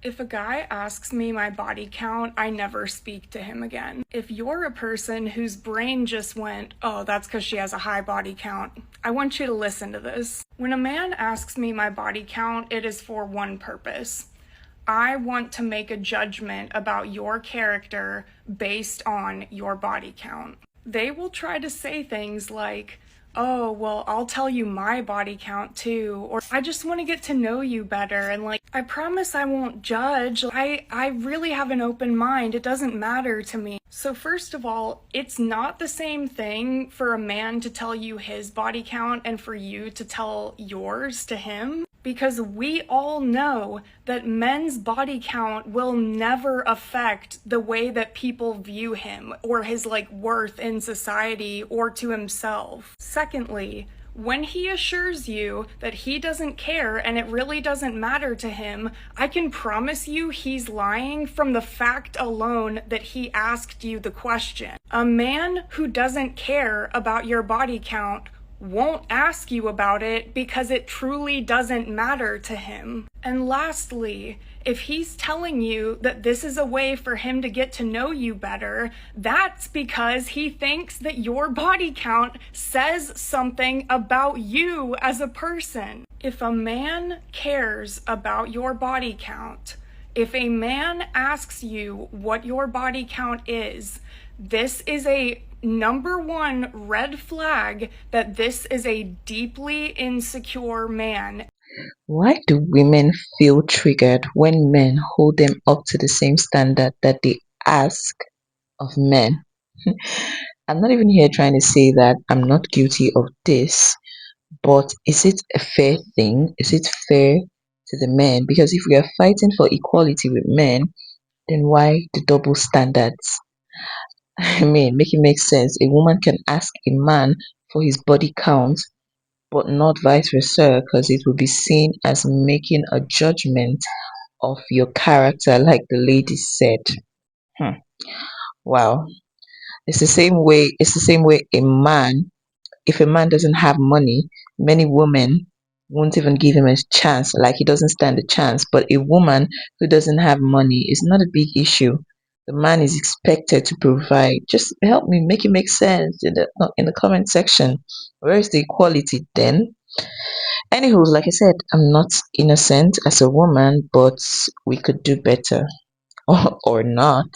If a guy asks me my body count, I never speak to him again. If you're a person whose brain just went, oh, that's because she has a high body count, I want you to listen to this. When a man asks me my body count, it is for one purpose. I want to make a judgment about your character based on your body count. They will try to say things like, oh, well, I'll tell you my body count too, or I just want to get to know you better, and like, I promise I won't judge. I really have an open mind. It doesn't matter to me. So first of all, it's not the same thing for a man to tell you his body count and for you to tell yours to him. Because we all know that men's body count will never affect the way that people view him or his worth in society or to himself. Secondly, when he assures you that he doesn't care and it really doesn't matter to him, I can promise you he's lying from the fact alone that he asked you the question. A man who doesn't care about your body count won't ask you about it because it truly doesn't matter to him. And lastly, if he's telling you that this is a way for him to get to know you better, that's because he thinks that your body count says something about you as a person. If a man cares about your body count, if a man asks you what your body count is, this is a number one red flag that this is a deeply insecure man. Why do women feel triggered when men hold them up to the same standard that they ask of men? I'm not even here trying to say that I'm not guilty of this, but is it a fair thing? Is it fair to the men? Because if we are fighting for equality with men, then why the double standards? I mean, make it make sense. A woman can ask a man for his body count, but not vice versa, because it will be seen as making a judgment of your character, like the lady said. Hmm. Wow. It's the same way a man, if a man doesn't have money, many women won't even give him a chance, like he doesn't stand a chance. But a woman who doesn't have money is not a big issue. The man is expected to provide. Just help me make it make sense in the comment section. Where is the equality then? Anywho, like I said, I'm not innocent as a woman, but we could do better. Or not.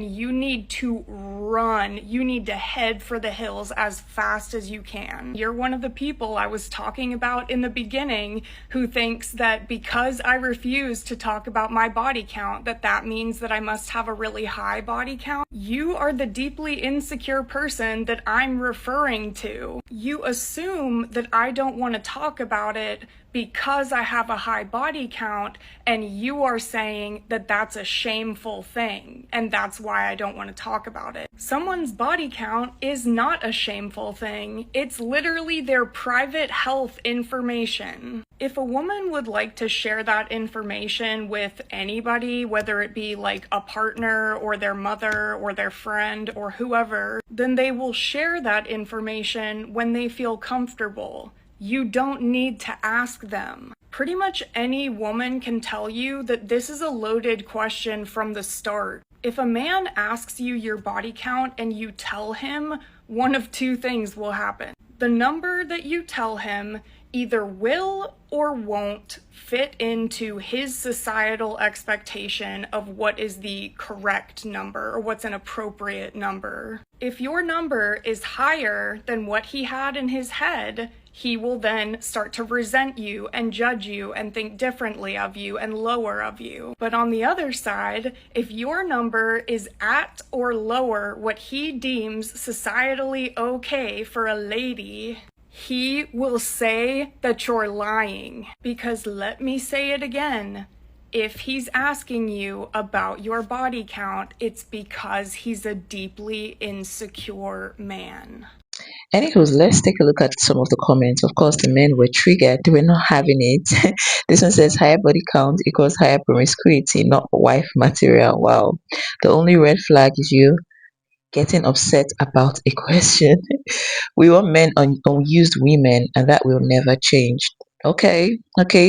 You need to run. You need to head for the hills as fast as you can. You're one of the people I was talking about in the beginning who thinks that because I refuse to talk about my body count, that means that I must have a really high body count. You are the deeply insecure person that I'm referring to. You assume that I don't want to talk about it because I have a high body count, and you are saying that that's a shameful thing, and that's why I don't want to talk about it. Someone's body count is not a shameful thing. It's literally their private health information. If a woman would like to share that information with anybody, whether it be like a partner or their mother or their friend or whoever, then they will share that information when they feel comfortable. You don't need to ask them. Pretty much any woman can tell you that this is a loaded question from the start. If a man asks you your body count and you tell him, one of two things will happen. The number that you tell him either will or won't fit into his societal expectation of what is the correct number or what's an appropriate number. If your number is higher than what he had in his head, he will then start to resent you and judge you and think differently of you and lower of you. But on the other side, if your number is at or lower what he deems societally okay for a lady, he will say that you're lying. Because let me say it again, if he's asking you about your body count, it's because he's a deeply insecure man. Anywho, let's take a look at some of the comments. Of course, the men were triggered. They were not having it. This one says higher body count equals higher promiscuity, not wife material. Wow. The only red flag is you getting upset about a question. We want men on unused women, and that will never change. Okay,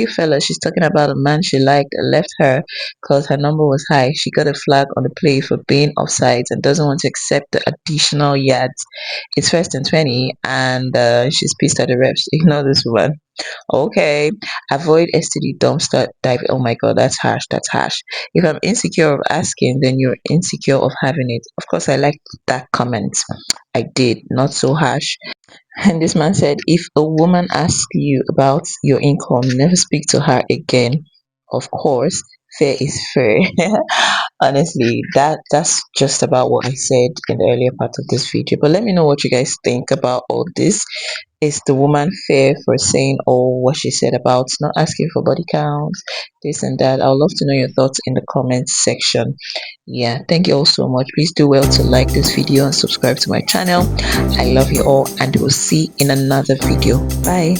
fella. She's talking about a man she liked left her because her number was high. She got a flag on the play for being offsides and doesn't want to accept the additional yards. It's first and 20, and she's pissed at the refs. Ignore this woman. Okay, avoid STD dumpster dive. Oh my god, that's harsh. That's harsh. If I'm insecure of asking, then you're insecure of having it. Of course, I liked that comment. I did. Not so harsh. And this man said, if a woman asks you about your income, never speak to her again. Of course, fair is fair. Honestly, that's just about what I said in the earlier part of this video. But let me know what you guys think about all this. Is the woman fair for saying all what she said about not asking for body counts, this and that? I would love to know your thoughts in the comments section. Yeah, thank you all so much. Please do well to like this video and subscribe to my channel. I love you all, and we'll see in another video. Bye.